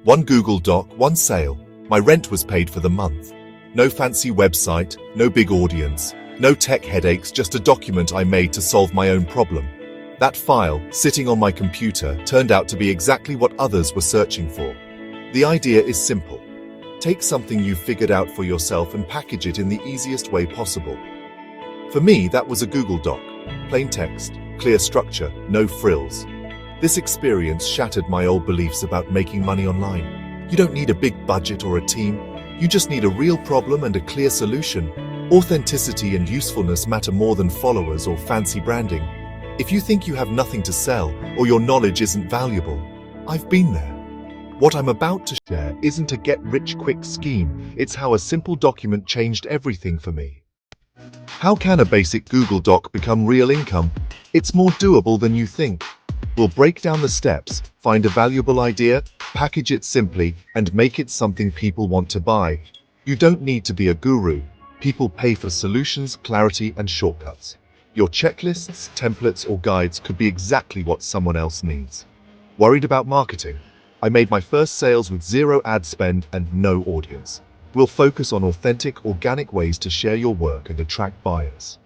One Google Doc, one sale. My rent was paid for the month. No fancy website, no big audience, no tech headaches, just a document I made to solve my own problem. That file, sitting on my computer, turned out to be exactly what others were searching for. The idea is simple. Take something you've figured out for yourself and package it in the easiest way possible. For me, that was a Google Doc. Plain text, clear structure, no frills. This experience shattered my old beliefs about making money online. You don't need a big budget or a team. You just need a real problem and a clear solution. Authenticity and usefulness matter more than followers or fancy branding. If you think you have nothing to sell or your knowledge isn't valuable, I've been there. What I'm about to share isn't a get-rich-quick scheme, it's how a simple document changed everything for me. How can a basic Google Doc become real income? It's more doable than you think. We'll break down the steps, find a valuable idea, package it simply, and make it something people want to buy. You don't need to be a guru. People pay for solutions, clarity, and shortcuts. Your checklists, templates, or guides could be exactly what someone else needs. Worried about marketing? I made my first sales with zero ad spend and no audience. We'll focus on authentic, organic ways to share your work and attract buyers.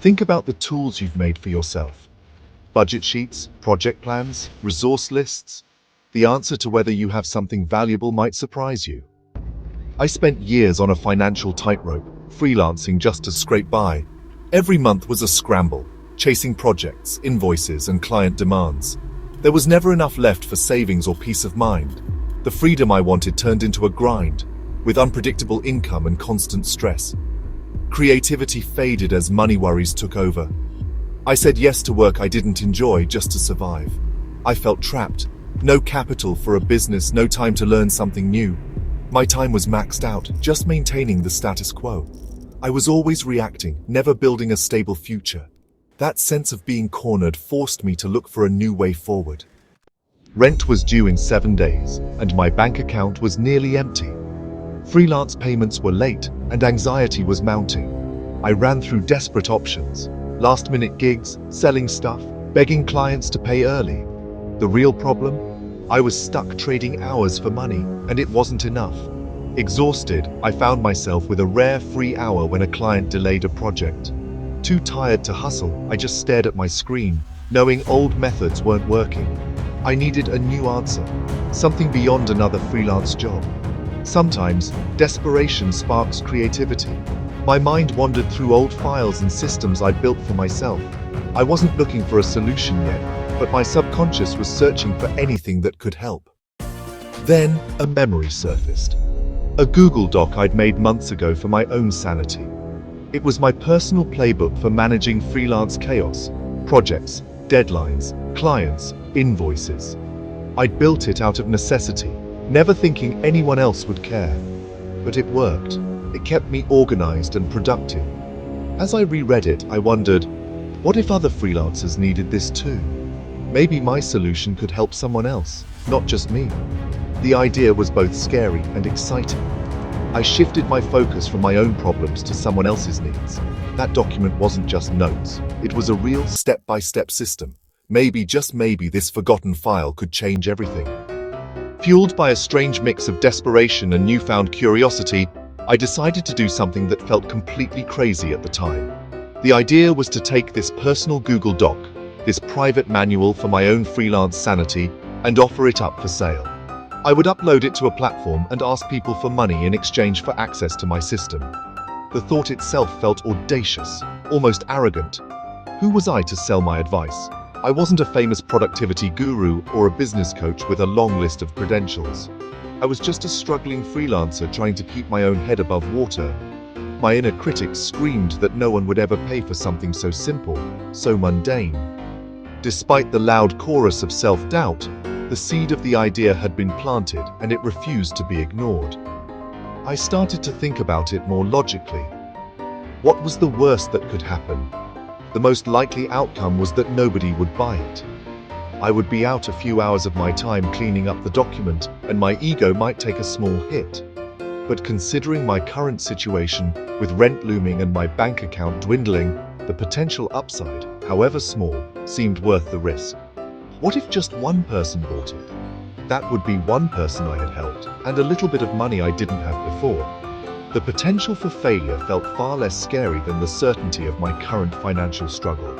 Think about the tools you've made for yourself. Budget sheets, project plans, resource lists. The answer to whether you have something valuable might surprise you. I spent years on a financial tightrope, freelancing just to scrape by. Every month was a scramble, chasing projects, invoices, and client demands. There was never enough left for savings or peace of mind. The freedom I wanted turned into a grind, with unpredictable income and constant stress. Creativity faded as money worries took over. I said yes to work I didn't enjoy just to survive. I felt trapped. No capital for a business, no time to learn something new. My time was maxed out, just maintaining the status quo. I was always reacting, never building a stable future. That sense of being cornered forced me to look for a new way forward. Rent was due in 7 days, and my bank account was nearly empty. Freelance payments were late, and anxiety was mounting. I ran through desperate options, last-minute gigs, selling stuff, begging clients to pay early. The real problem? I was stuck trading hours for money, and it wasn't enough. Exhausted, I found myself with a rare free hour when a client delayed a project. Too tired to hustle, I just stared at my screen, knowing old methods weren't working. I needed a new answer, something beyond another freelance job. Sometimes, desperation sparks creativity. My mind wandered through old files and systems I'd built for myself. I wasn't looking for a solution yet, but my subconscious was searching for anything that could help. Then, a memory surfaced. A Google Doc I'd made months ago for my own sanity. It was my personal playbook for managing freelance chaos, projects, deadlines, clients, invoices. I'd built it out of necessity, never thinking anyone else would care. But it worked. It kept me organized and productive. As I reread it, I wondered, what if other freelancers needed this too? Maybe my solution could help someone else, not just me. The idea was both scary and exciting. I shifted my focus from my own problems to someone else's needs. That document wasn't just notes. It was a real step-by-step system. Maybe, just maybe, this forgotten file could change everything. Fueled by a strange mix of desperation and newfound curiosity, I decided to do something that felt completely crazy at the time. The idea was to take this personal Google Doc, this private manual for my own freelance sanity, and offer it up for sale. I would upload it to a platform and ask people for money in exchange for access to my system. The thought itself felt audacious, almost arrogant. Who was I to sell my advice? I wasn't a famous productivity guru or a business coach with a long list of credentials. I was just a struggling freelancer trying to keep my own head above water. My inner critic screamed that no one would ever pay for something so simple, so mundane. Despite the loud chorus of self-doubt, the seed of the idea had been planted and it refused to be ignored. I started to think about it more logically. What was the worst that could happen? The most likely outcome was that nobody would buy it. I would be out a few hours of my time cleaning up the document, and my ego might take a small hit. But considering my current situation, with rent looming and my bank account dwindling, the potential upside, however small, seemed worth the risk. What if just one person bought it? That would be one person I had helped, and a little bit of money I didn't have before. The potential for failure felt far less scary than the certainty of my current financial struggle.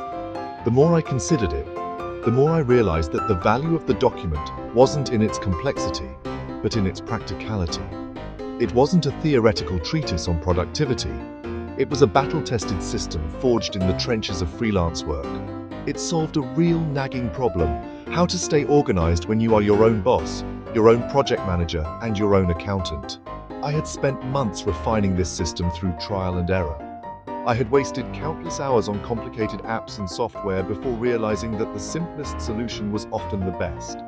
The more I considered it, the more I realized that the value of the document wasn't in its complexity, but in its practicality. It wasn't a theoretical treatise on productivity. It was a battle-tested system forged in the trenches of freelance work. It solved a real nagging problem: how to stay organized when you are your own boss, your own project manager, and your own accountant. I had spent months refining this system through trial and error. I had wasted countless hours on complicated apps and software before realizing that the simplest solution was often the best.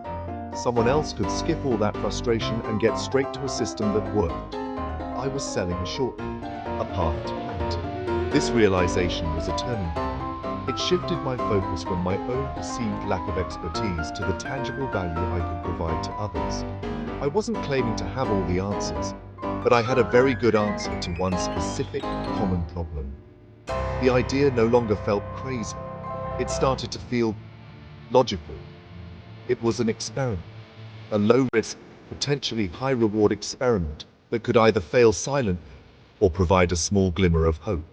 Someone else could skip all that frustration and get straight to a system that worked. I was selling a shortcut, a path to clarity. This realization was a turning point. It shifted my focus from my own perceived lack of expertise to the tangible value I could provide to others. I wasn't claiming to have all the answers, but I had a very good answer to one specific, common problem. The idea no longer felt crazy. It started to feel logical. It was an experiment, a low-risk, potentially high-reward experiment that could either fail silently or provide a small glimmer of hope.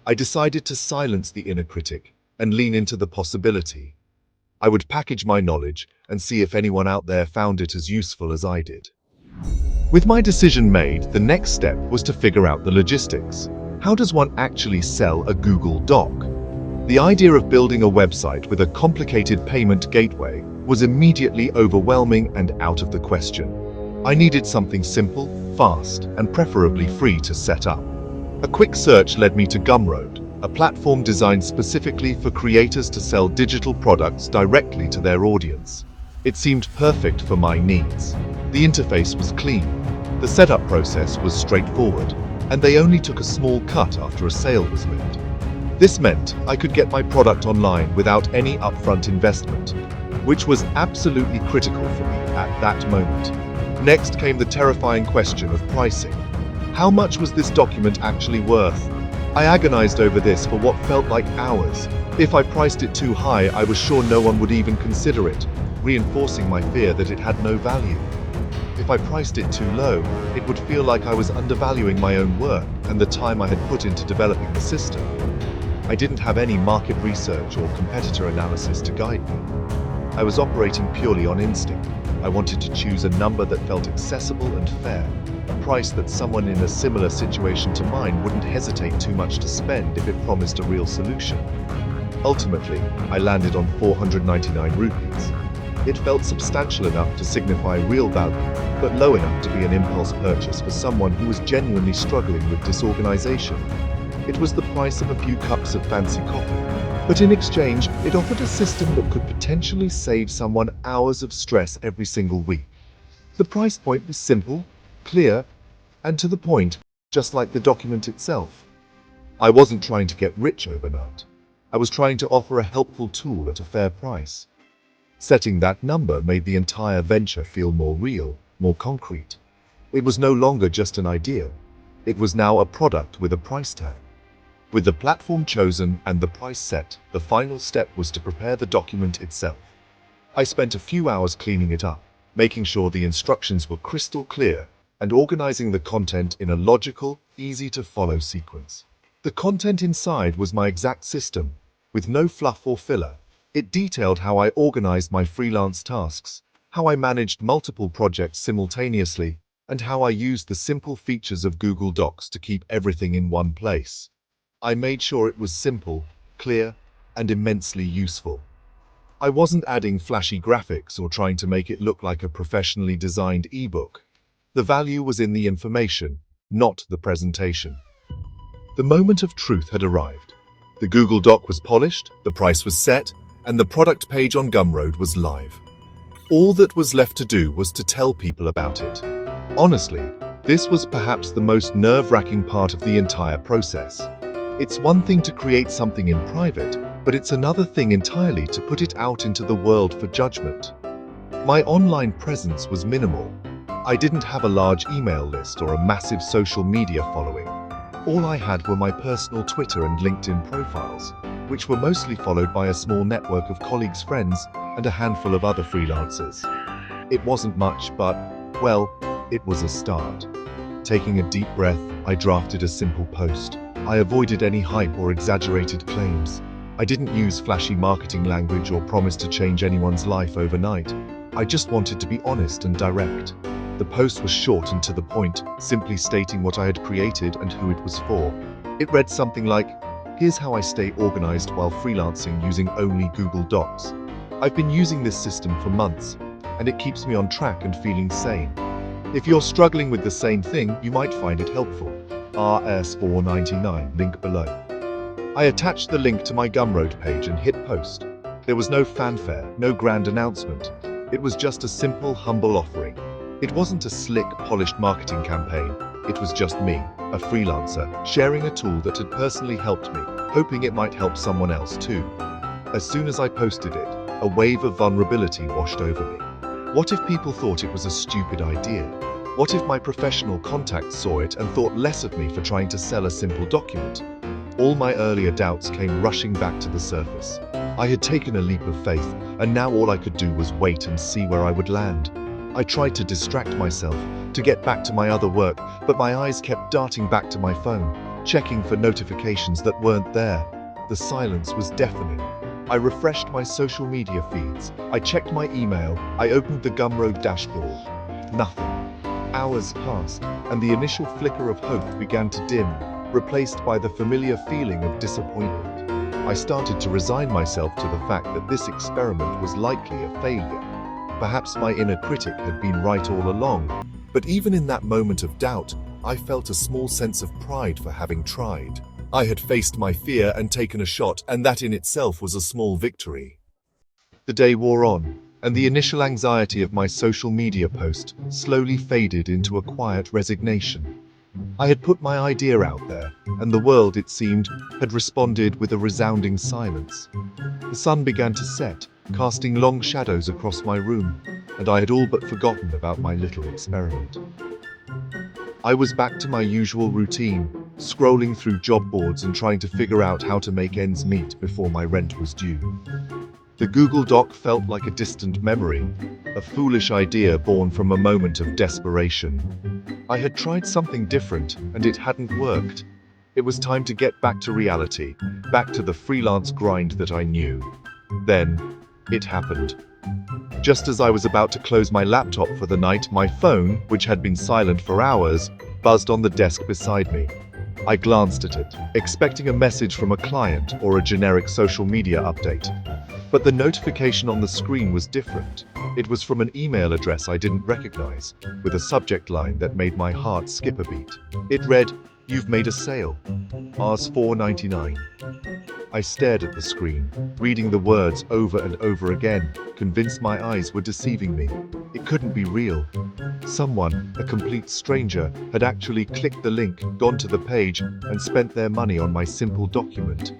I decided to silence the inner critic and lean into the possibility. I would package my knowledge and see if anyone out there found it as useful as I did. With my decision made, the next step was to figure out the logistics. How does one actually sell a Google Doc? The idea of building a website with a complicated payment gateway was immediately overwhelming and out of the question. I needed something simple, fast, and preferably free to set up. A quick search led me to Gumroad, a platform designed specifically for creators to sell digital products directly to their audience. It seemed perfect for my needs. The interface was clean, the setup process was straightforward, and they only took a small cut after a sale was made. This meant I could get my product online without any upfront investment, which was absolutely critical for me at that moment. Next came the terrifying question of pricing. How much was this document actually worth? I agonized over this for what felt like hours. If I priced it too high, I was sure no one would even consider it, reinforcing my fear that it had no value. If I priced it too low, it would feel like I was undervaluing my own work and the time I had put into developing the system. I didn't have any market research or competitor analysis to guide me. I was operating purely on instinct. I wanted to choose a number that felt accessible and fair, a price that someone in a similar situation to mine wouldn't hesitate too much to spend if it promised a real solution. Ultimately, I landed on 499 rupees. It felt substantial enough to signify real value, but low enough to be an impulse purchase for someone who was genuinely struggling with disorganization. It was the price of a few cups of fancy coffee, but in exchange, it offered a system that could potentially save someone hours of stress every single week. The price point was simple, clear, and to the point, just like the document itself. I wasn't trying to get rich overnight. I was trying to offer a helpful tool at a fair price. Setting that number made the entire venture feel more real, more concrete. It was no longer just an idea. It was now a product with a price tag. With the platform chosen and the price set, the final step was to prepare the document itself. I spent a few hours cleaning it up, making sure the instructions were crystal clear, and organizing the content in a logical, easy-to-follow sequence. The content inside was my exact system, with no fluff or filler. It detailed how I organized my freelance tasks, how I managed multiple projects simultaneously, and how I used the simple features of Google Docs to keep everything in one place. I made sure it was simple, clear, and immensely useful. I wasn't adding flashy graphics or trying to make it look like a professionally designed ebook. The value was in the information, not the presentation. The moment of truth had arrived. The Google Doc was polished, the price was set, and the product page on Gumroad was live. All that was left to do was to tell people about it. Honestly, this was perhaps the most nerve-wracking part of the entire process. It's one thing to create something in private, but it's another thing entirely to put it out into the world for judgment. My online presence was minimal. I didn't have a large email list or a massive social media following. All I had were my personal Twitter and LinkedIn profiles, which were mostly followed by a small network of colleagues, friends, and a handful of other freelancers. It wasn't much, but, well, it was a start. Taking a deep breath, I drafted a simple post. I avoided any hype or exaggerated claims. I didn't use flashy marketing language or promise to change anyone's life overnight. I just wanted to be honest and direct. The post was short and to the point, simply stating what I had created and who it was for. It read something like, "Here's how I stay organized while freelancing using only Google Docs. I've been using this system for months, and it keeps me on track and feeling sane. If you're struggling with the same thing, you might find it helpful. Rs499, link below." I attached the link to my Gumroad page and hit post. There was no fanfare, no grand announcement. It was just a simple, humble offering. It wasn't a slick, polished marketing campaign. It was just me, a freelancer, sharing a tool that had personally helped me, hoping it might help someone else too. As soon as I posted it, a wave of vulnerability washed over me. What if people thought it was a stupid idea? What if my professional contacts saw it and thought less of me for trying to sell a simple document? All my earlier doubts came rushing back to the surface. I had taken a leap of faith, and now all I could do was wait and see where I would land. I tried to distract myself, to get back to my other work, but my eyes kept darting back to my phone, checking for notifications that weren't there. The silence was deafening. I refreshed my social media feeds. I checked my email. I opened the Gumroad dashboard. Nothing. Hours passed, and the initial flicker of hope began to dim, replaced by the familiar feeling of disappointment. I started to resign myself to the fact that this experiment was likely a failure. Perhaps my inner critic had been right all along. But even in that moment of doubt, I felt a small sense of pride for having tried. I had faced my fear and taken a shot, and that in itself was a small victory. The day wore on, and the initial anxiety of my social media post slowly faded into a quiet resignation. I had put my idea out there, and the world, it seemed, had responded with a resounding silence. The sun began to set, casting long shadows across my room, and I had all but forgotten about my little experiment. I was back to my usual routine, scrolling through job boards and trying to figure out how to make ends meet before my rent was due. The Google Doc felt like a distant memory, a foolish idea born from a moment of desperation. I had tried something different, and it hadn't worked. It was time to get back to reality, back to the freelance grind that I knew. Then, it happened. Just as I was about to close my laptop for the night, my phone, which had been silent for hours, buzzed on the desk beside me. I glanced at it, expecting a message from a client or a generic social media update. But the notification on the screen was different. It was from an email address I didn't recognize, with a subject line that made my heart skip a beat. It read, "You've made a sale. Rs499. I stared at the screen, reading the words over and over again, convinced my eyes were deceiving me. It couldn't be real. Someone, a complete stranger, had actually clicked the link, gone to the page, and spent their money on my simple document.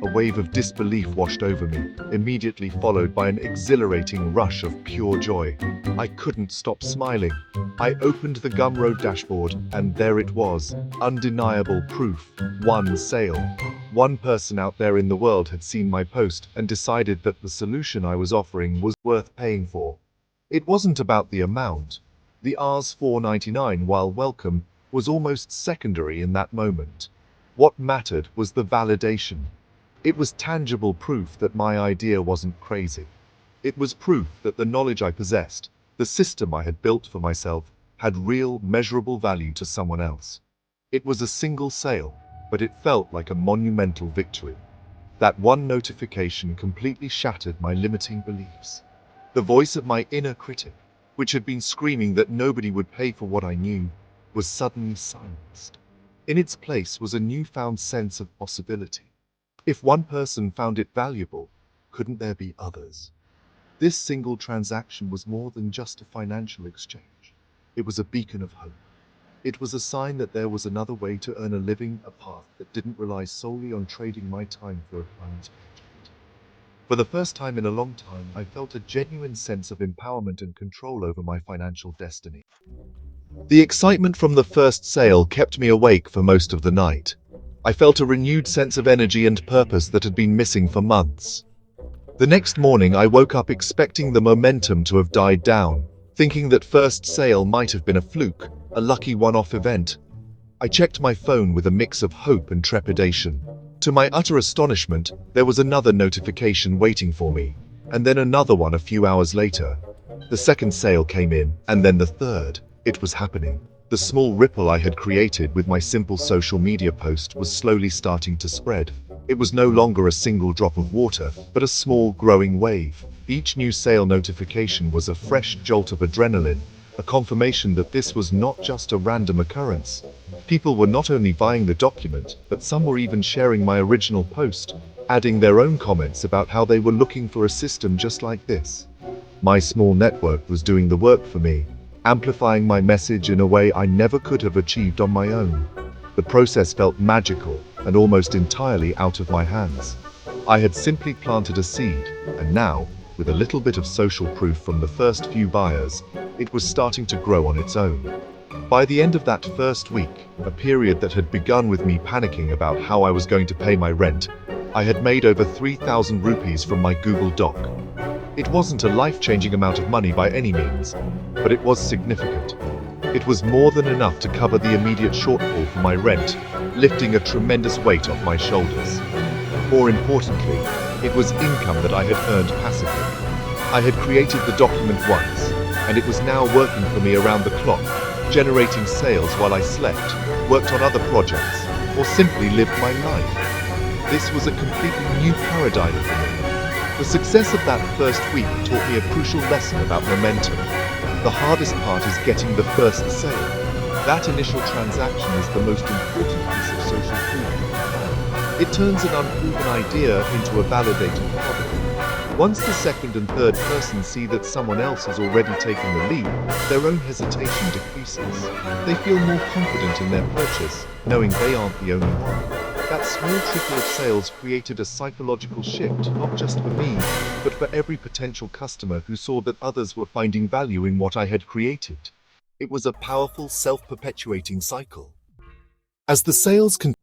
A wave of disbelief washed over me, immediately followed by an exhilarating rush of pure joy. I couldn't stop smiling. I opened the Gumroad dashboard, and there it was, undeniable proof. One sale. One person out there in the world had seen my post and decided that the solution I was offering was worth paying for. It wasn't about the amount. The Rs499, while welcome, was almost secondary in that moment. What mattered was the validation. It was tangible proof that my idea wasn't crazy. It was proof that the knowledge I possessed, the system I had built for myself, had real, measurable value to someone else. It was a single sale, but it felt like a monumental victory. That one notification completely shattered my limiting beliefs. The voice of my inner critic, which had been screaming that nobody would pay for what I knew, was suddenly silenced. In its place was a newfound sense of possibility. If one person found it valuable, couldn't there be others? This single transaction was more than just a financial exchange. It was a beacon of hope. It was a sign that there was another way to earn a living, a path that didn't rely solely on trading my time for a client's paycheck. For the first time in a long time, I felt a genuine sense of empowerment and control over my financial destiny. The excitement from the first sale kept me awake for most of the night. I felt a renewed sense of energy and purpose that had been missing for months. The next morning I woke up expecting the momentum to have died down, Thinking that first sale might have been a fluke, a lucky one-off event, I checked my phone with a mix of hope and trepidation. To my utter astonishment, there was another notification waiting for me, and then another one a few hours later. The second sale came in, and then the third. It was happening. The small ripple I had created with my simple social media post was slowly starting to spread. It was no longer a single drop of water, but a small, growing wave. Each new sale notification was a fresh jolt of adrenaline, a confirmation that this was not just a random occurrence. People were not only buying the document, but some were even sharing my original post, adding their own comments about how they were looking for a system just like this. My small network was doing the work for me, amplifying my message in a way I never could have achieved on my own. The process felt magical and almost entirely out of my hands. I had simply planted a seed, and now, with a little bit of social proof from the first few buyers, it was starting to grow on its own. By the end of that first week, a period that had begun with me panicking about how I was going to pay my rent, I had made over 3,000 rupees from my Google Doc. It wasn't a life-changing amount of money by any means, but it was significant. It was more than enough to cover the immediate shortfall for my rent, lifting a tremendous weight off my shoulders. More importantly, it was income that I had earned passively. I had created the document once, and it was now working for me around the clock, generating sales while I slept, worked on other projects, or simply lived my life. This was a completely new paradigm for me. The success of that first week taught me a crucial lesson about momentum. The hardest part is getting the first sale. That initial transaction is the most important piece of social proof. It turns an unproven idea into a validated product. Once the second and third person see that someone else has already taken the lead, their own hesitation decreases. They feel more confident in their purchase, knowing they aren't the only one. That small trickle of sales created a psychological shift, not just for me, but for every potential customer who saw that others were finding value in what I had created. It was a powerful, self-perpetuating cycle. As the sales continued,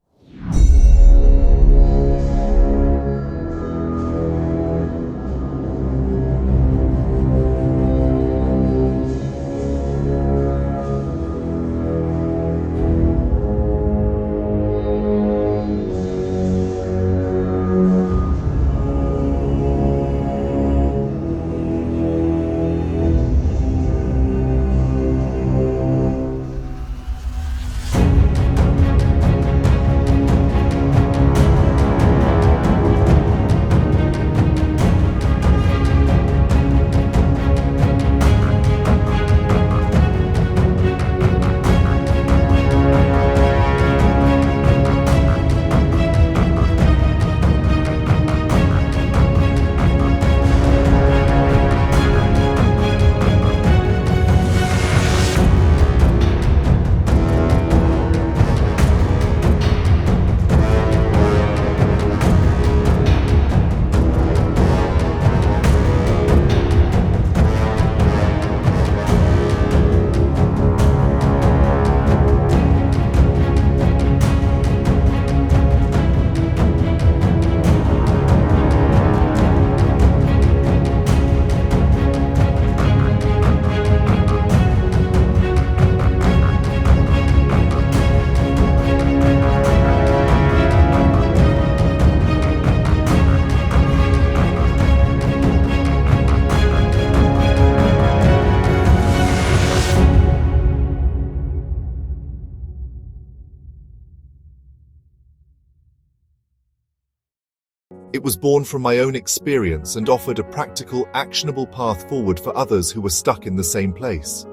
it was born from my own experience and offered a practical, actionable path forward for others who were stuck in the same place.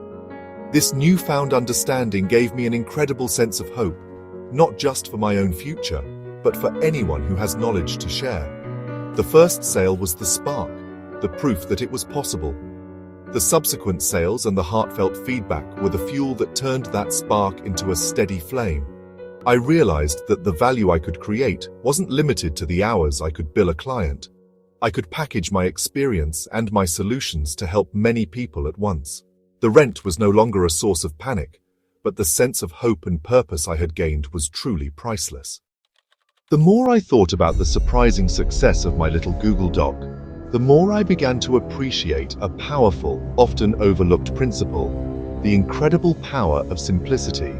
This newfound understanding gave me an incredible sense of hope, not just for my own future, but for anyone who has knowledge to share. The first sale was the spark, the proof that it was possible. The subsequent sales and the heartfelt feedback were the fuel that turned that spark into a steady flame. I realized that the value I could create wasn't limited to the hours I could bill a client. I could package my experience and my solutions to help many people at once. The rent was no longer a source of panic, but the sense of hope and purpose I had gained was truly priceless. The more I thought about the surprising success of my little Google Doc, the more I began to appreciate a powerful, often overlooked principle: the incredible power of simplicity.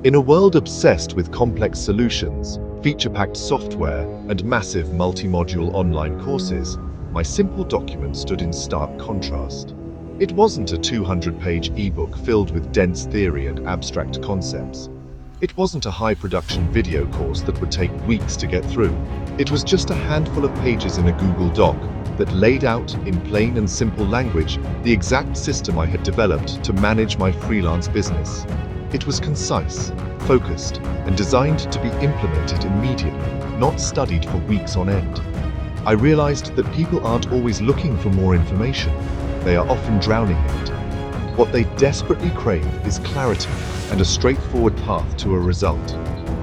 In a world obsessed with complex solutions, feature-packed software, and massive multi-module online courses, my simple document stood in stark contrast. It wasn't a 200-page ebook filled with dense theory and abstract concepts. It wasn't a high-production video course that would take weeks to get through. It was just a handful of pages in a Google Doc that laid out, in plain and simple language, the exact system I had developed to manage my freelance business. It was concise, focused, and designed to be implemented immediately, not studied for weeks on end. I realized that people aren't always looking for more information. They are often drowning in it. What they desperately crave is clarity and a straightforward path to a result.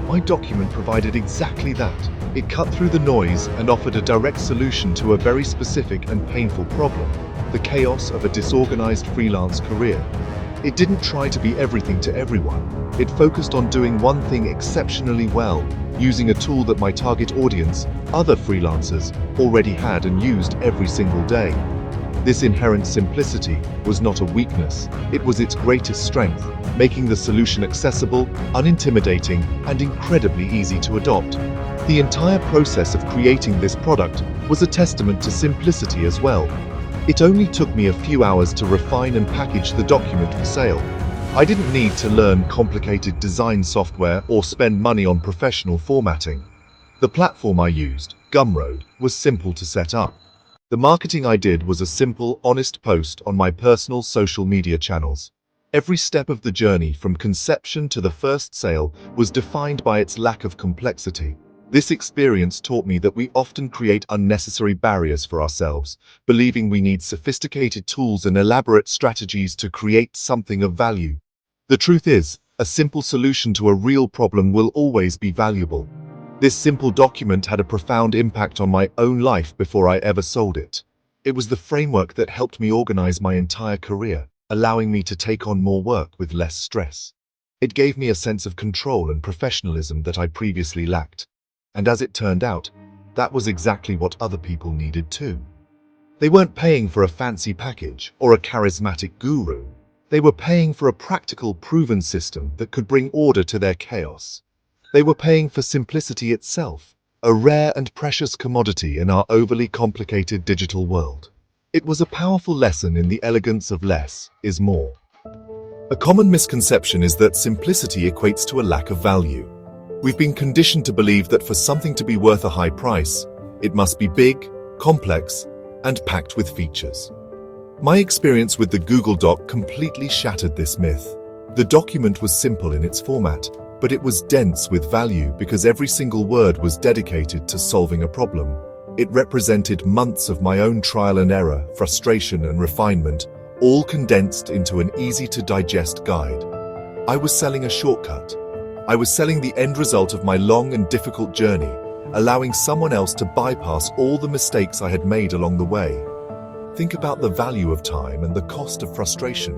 My document provided exactly that. It cut through the noise and offered a direct solution to a very specific and painful problem: the chaos of a disorganized freelance career. It didn't try to be everything to everyone. It focused on doing one thing exceptionally well, using a tool that my target audience, other freelancers, already had and used every single day. This inherent simplicity was not a weakness, it was its greatest strength, making the solution accessible, unintimidating, and incredibly easy to adopt. The entire process of creating this product was a testament to simplicity as well. It only took me a few hours to refine and package the document for sale. I didn't need to learn complicated design software or spend money on professional formatting. The platform I used, Gumroad, was simple to set up. The marketing I did was a simple, honest post on my personal social media channels. Every step of the journey from conception to the first sale was defined by its lack of complexity. This experience taught me that we often create unnecessary barriers for ourselves, believing we need sophisticated tools and elaborate strategies to create something of value. The truth is, a simple solution to a real problem will always be valuable. This simple document had a profound impact on my own life before I ever sold it. It was the framework that helped me organize my entire career, allowing me to take on more work with less stress. It gave me a sense of control and professionalism that I previously lacked. And as it turned out, that was exactly what other people needed too. They weren't paying for a fancy package or a charismatic guru. They were paying for a practical, proven system that could bring order to their chaos. They were paying for simplicity itself, a rare and precious commodity in our overly complicated digital world. It was a powerful lesson in the elegance of less is more. A common misconception is that simplicity equates to a lack of value. We've been conditioned to believe that for something to be worth a high price, it must be big, complex, and packed with features. My experience with the Google Doc completely shattered this myth. The document was simple in its format, but it was dense with value because every single word was dedicated to solving a problem. It represented months of my own trial and error, frustration and refinement, all condensed into an easy-to-digest guide. I was selling a shortcut. I was selling the end result of my long and difficult journey, allowing someone else to bypass all the mistakes I had made along the way. Think about the value of time and the cost of frustration.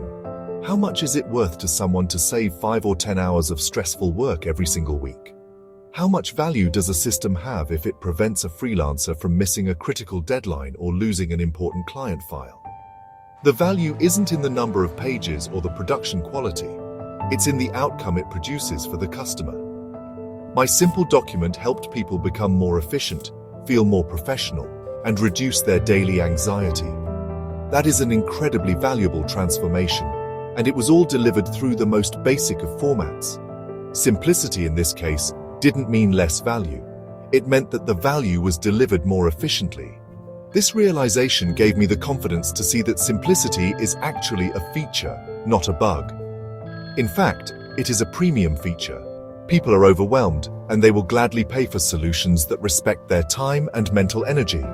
How much is it worth to someone to save 5 or 10 hours of stressful work every single week? How much value does a system have if it prevents a freelancer from missing a critical deadline or losing an important client file? The value isn't in the number of pages or the production quality. It's in the outcome it produces for the customer. My simple document helped people become more efficient, feel more professional, and reduce their daily anxiety. That is an incredibly valuable transformation, and it was all delivered through the most basic of formats. Simplicity in this case didn't mean less value. It meant that the value was delivered more efficiently. This realization gave me the confidence to see that simplicity is actually a feature, not a bug. In fact, it is a premium feature. People are overwhelmed, and they will gladly pay for solutions that respect their time and mental energy.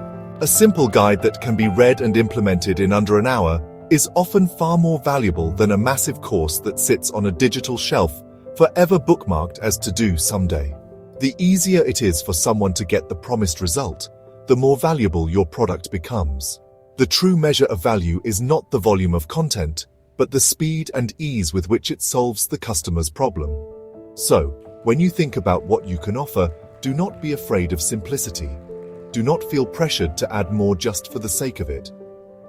A simple guide that can be read and implemented in under an hour is often far more valuable than a massive course that sits on a digital shelf, forever bookmarked as to do someday. The easier it is for someone to get the promised result, the more valuable your product becomes. The true measure of value is not the volume of content, but the speed and ease with which it solves the customer's problem. So, when you think about what you can offer, do not be afraid of simplicity. Do not feel pressured to add more just for the sake of it.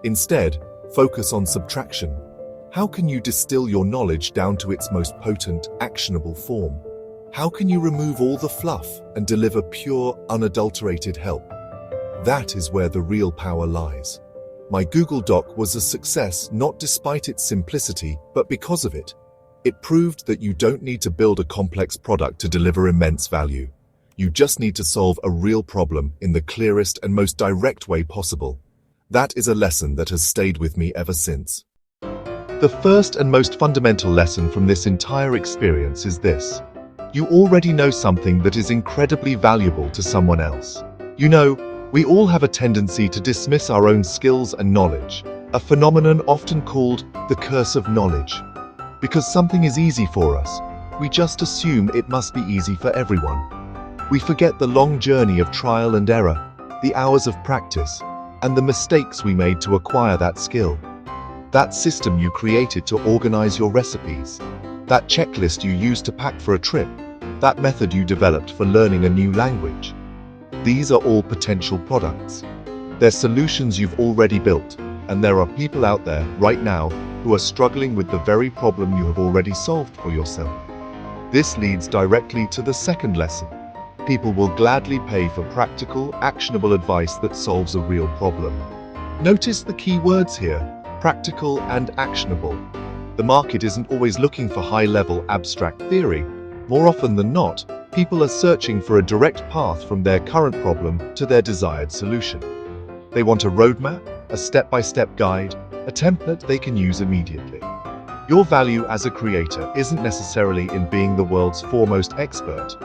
Instead, focus on subtraction. How can you distill your knowledge down to its most potent, actionable form? How can you remove all the fluff and deliver pure, unadulterated help? That is where the real power lies. My Google Doc was a success not despite its simplicity, but because of it. It proved that you don't need to build a complex product to deliver immense value. You just need to solve a real problem in the clearest and most direct way possible. That is a lesson that has stayed with me ever since. The first and most fundamental lesson from this entire experience is this. You already know something that is incredibly valuable to someone else. You know, we all have a tendency to dismiss our own skills and knowledge, a phenomenon often called the curse of knowledge. Because something is easy for us, we just assume it must be easy for everyone. We forget the long journey of trial and error, the hours of practice, and the mistakes we made to acquire that skill. That system you created to organize your recipes, that checklist you used to pack for a trip, that method you developed for learning a new language. These are all potential products. They're solutions you've already built, and there are people out there right now who are struggling with the very problem you have already solved for yourself. This leads directly to the second lesson. People will gladly pay for practical, actionable advice that solves a real problem. Notice the key words here, practical and actionable. The market isn't always looking for high-level abstract theory. More often than not, people are searching for a direct path from their current problem to their desired solution. They want a roadmap, a step-by-step guide, a template they can use immediately. Your value as a creator isn't necessarily in being the world's foremost expert,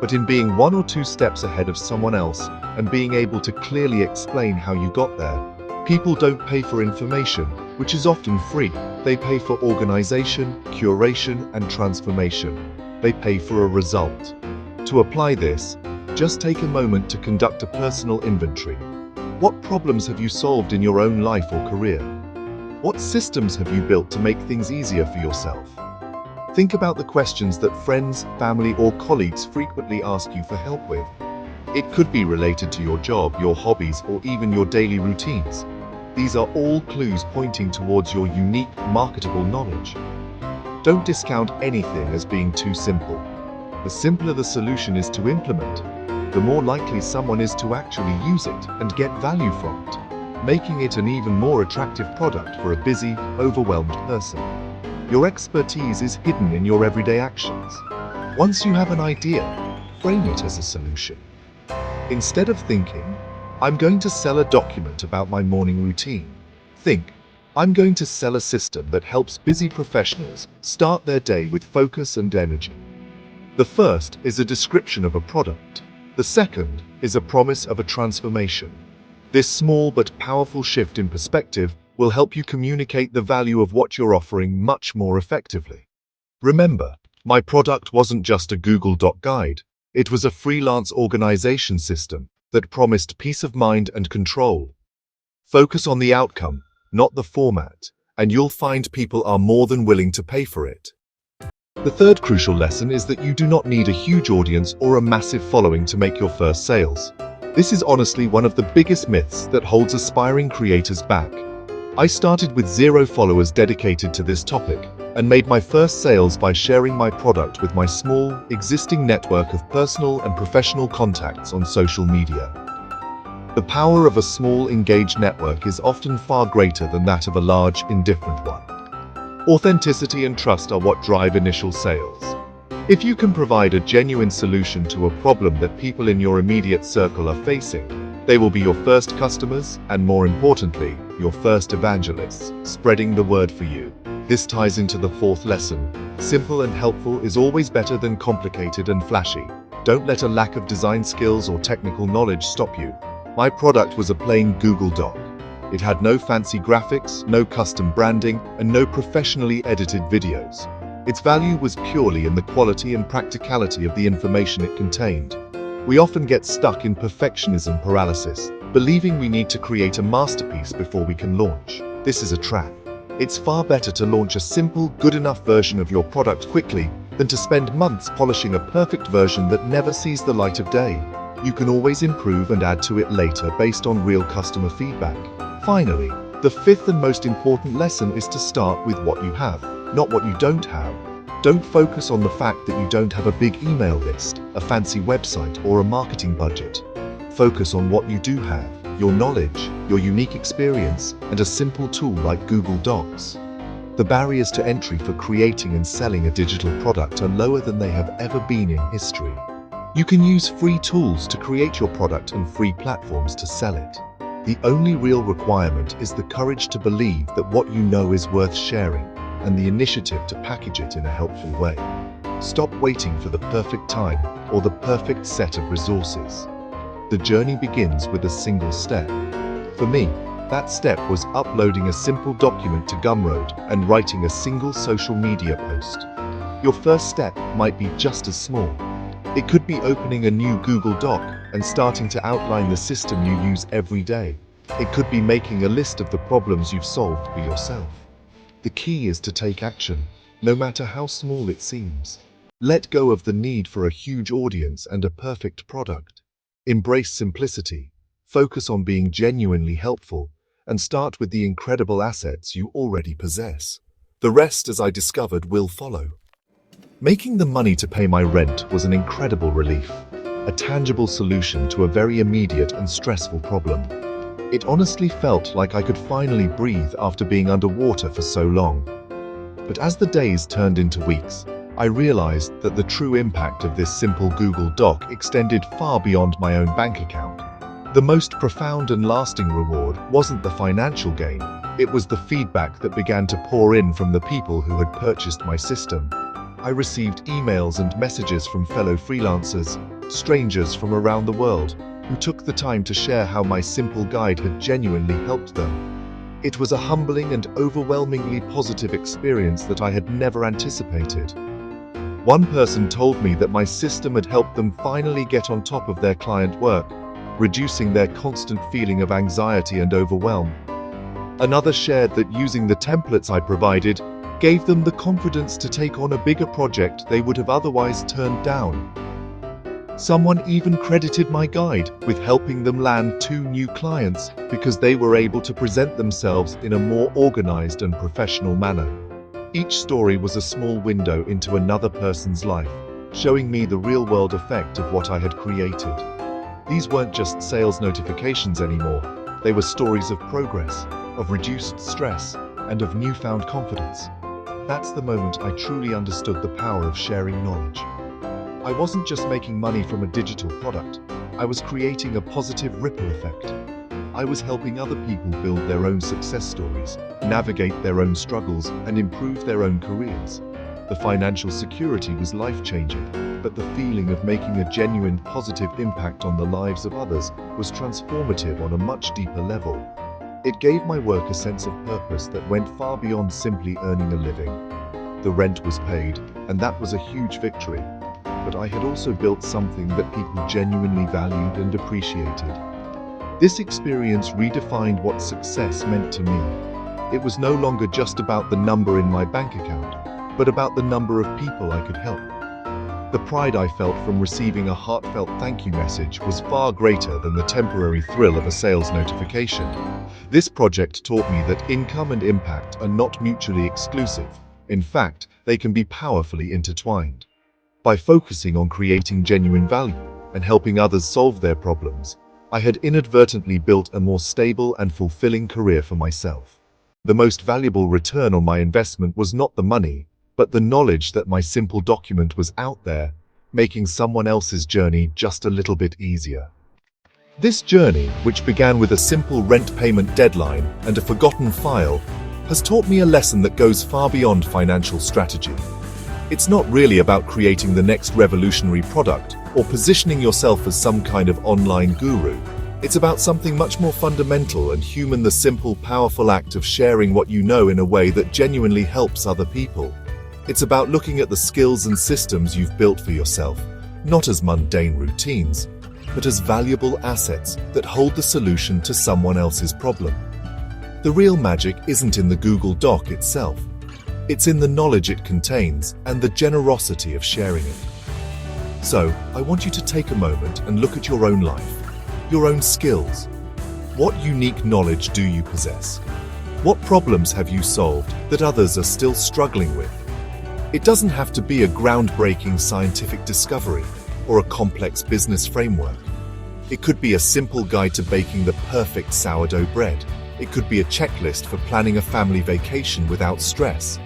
but in being one or two steps ahead of someone else and being able to clearly explain how you got there. People don't pay for information, which is often free. They pay for organization, curation, and transformation. They pay for a result. To apply this, just take a moment to conduct a personal inventory. What problems have you solved in your own life or career? What systems have you built to make things easier for yourself? Think about the questions that friends, family, or colleagues frequently ask you for help with. It could be related to your job, your hobbies, or even your daily routines. These are all clues pointing towards your unique, marketable knowledge. Don't discount anything as being too simple. The simpler the solution is to implement, the more likely someone is to actually use it and get value from it, making it an even more attractive product for a busy, overwhelmed person. Your expertise is hidden in your everyday actions. Once you have an idea, frame it as a solution. Instead of thinking, I'm going to sell a document about my morning routine, think, I'm going to sell a system that helps busy professionals start their day with focus and energy. The first is a description of a product. The second is a promise of a transformation. This small but powerful shift in perspective will help you communicate the value of what you're offering much more effectively. Remember, my product wasn't just a Google Doc guide. It was a freelance organization system that promised peace of mind and control. Focus on the outcome, not the format, and you'll find people are more than willing to pay for it. The third crucial lesson is that you do not need a huge audience or a massive following to make your first sales. This is honestly one of the biggest myths that holds aspiring creators back. I started with 0 followers dedicated to this topic and made my first sales by sharing my product with my small, existing network of personal and professional contacts on social media. The power of a small, engaged network is often far greater than that of a large, indifferent one. Authenticity and trust are what drive initial sales. If you can provide a genuine solution to a problem that people in your immediate circle are facing, they will be your first customers and, more importantly, your first evangelists, spreading the word for you. This ties into the fourth lesson. Simple and helpful is always better than complicated and flashy. Don't let a lack of design skills or technical knowledge stop you. My product was a plain Google Doc. It had no fancy graphics, no custom branding, and no professionally edited videos. Its value was purely in the quality and practicality of the information it contained. We often get stuck in perfectionism paralysis, believing we need to create a masterpiece before we can launch. This is a trap. It's far better to launch a simple, good enough version of your product quickly than to spend months polishing a perfect version that never sees the light of day. You can always improve and add to it later based on real customer feedback. Finally, the fifth and most important lesson is to start with what you have, not what you don't have. Don't focus on the fact that you don't have a big email list, a fancy website, or a marketing budget. Focus on what you do have, your knowledge, your unique experience, and a simple tool like Google Docs. The barriers to entry for creating and selling a digital product are lower than they have ever been in history. You can use free tools to create your product and free platforms to sell it. The only real requirement is the courage to believe that what you know is worth sharing, and the initiative to package it in a helpful way. Stop waiting for the perfect time or the perfect set of resources. The journey begins with a single step. For me, that step was uploading a simple document to Gumroad and writing a single social media post. Your first step might be just as small. It could be opening a new Google Doc and starting to outline the system you use every day. It could be making a list of the problems you've solved for yourself. The key is to take action, no matter how small it seems. Let go of the need for a huge audience and a perfect product. Embrace simplicity, focus on being genuinely helpful, and start with the incredible assets you already possess. The rest, as I discovered, will follow. Making the money to pay my rent was an incredible relief, a tangible solution to a very immediate and stressful problem. It honestly felt like I could finally breathe after being underwater for so long. But as the days turned into weeks, I realized that the true impact of this simple Google Doc extended far beyond my own bank account. The most profound and lasting reward wasn't the financial gain, it was the feedback that began to pour in from the people who had purchased my system. I received emails and messages from fellow freelancers, strangers from around the world, who took the time to share how my simple guide had genuinely helped them. It was a humbling and overwhelmingly positive experience that I had never anticipated. One person told me that my system had helped them finally get on top of their client work, reducing their constant feeling of anxiety and overwhelm. Another shared that using the templates I provided gave them the confidence to take on a bigger project they would have otherwise turned down. Someone even credited my guide with helping them land 2 new clients because they were able to present themselves in a more organized and professional manner. Each story was a small window into another person's life, showing me the real-world effect of what I had created. These weren't just sales notifications anymore. They were stories of progress, of reduced stress, and of newfound confidence. That's the moment I truly understood the power of sharing knowledge. I wasn't just making money from a digital product, I was creating a positive ripple effect. I was helping other people build their own success stories, navigate their own struggles, and improve their own careers. The financial security was life-changing, but the feeling of making a genuine positive impact on the lives of others was transformative on a much deeper level. It gave my work a sense of purpose that went far beyond simply earning a living. The rent was paid, and that was a huge victory. But I had also built something that people genuinely valued and appreciated. This experience redefined what success meant to me. It was no longer just about the number in my bank account, but about the number of people I could help. The pride I felt from receiving a heartfelt thank you message was far greater than the temporary thrill of a sales notification. This project taught me that income and impact are not mutually exclusive. In fact, they can be powerfully intertwined. By focusing on creating genuine value and helping others solve their problems, I had inadvertently built a more stable and fulfilling career for myself. The most valuable return on my investment was not the money, but the knowledge that my simple document was out there, making someone else's journey just a little bit easier. This journey, which began with a simple rent payment deadline and a forgotten file, has taught me a lesson that goes far beyond financial strategy. It's not really about creating the next revolutionary product or positioning yourself as some kind of online guru. It's about something much more fundamental and human: the simple, powerful act of sharing what you know in a way that genuinely helps other people. It's about looking at the skills and systems you've built for yourself, not as mundane routines, but as valuable assets that hold the solution to someone else's problem. The real magic isn't in the Google Doc itself. It's in the knowledge it contains and the generosity of sharing it. So, I want you to take a moment and look at your own life, your own skills. What unique knowledge do you possess? What problems have you solved that others are still struggling with? It doesn't have to be a groundbreaking scientific discovery or a complex business framework. It could be a simple guide to baking the perfect sourdough bread. It could be a checklist for planning a family vacation without stress.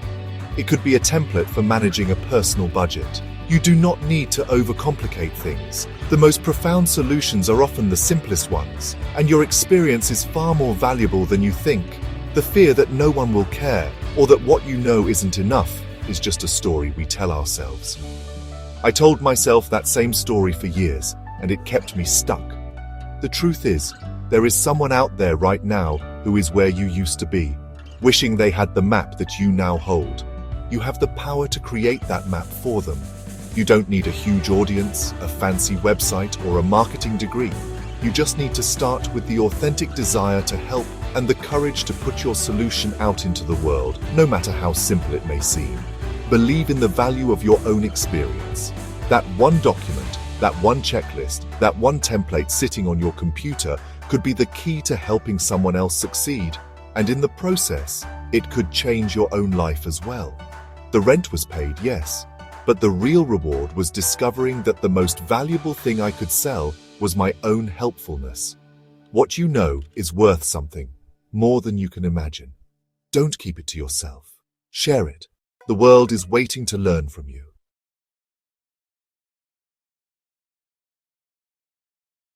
It could be a template for managing a personal budget. You do not need to overcomplicate things. The most profound solutions are often the simplest ones, and your experience is far more valuable than you think. The fear that no one will care, or that what you know isn't enough, is just a story we tell ourselves. I told myself that same story for years, and it kept me stuck. The truth is, there is someone out there right now who is where you used to be, wishing they had the map that you now hold. You have the power to create that map for them. You don't need a huge audience, a fancy website, or a marketing degree. You just need to start with the authentic desire to help and the courage to put your solution out into the world, no matter how simple it may seem. Believe in the value of your own experience. That one document, that one checklist, that one template sitting on your computer could be the key to helping someone else succeed. And in the process, it could change your own life as well. The rent was paid, yes, but the real reward was discovering that the most valuable thing I could sell was my own helpfulness. What you know is worth something, more than you can imagine. Don't keep it to yourself. Share it. The world is waiting to learn from you.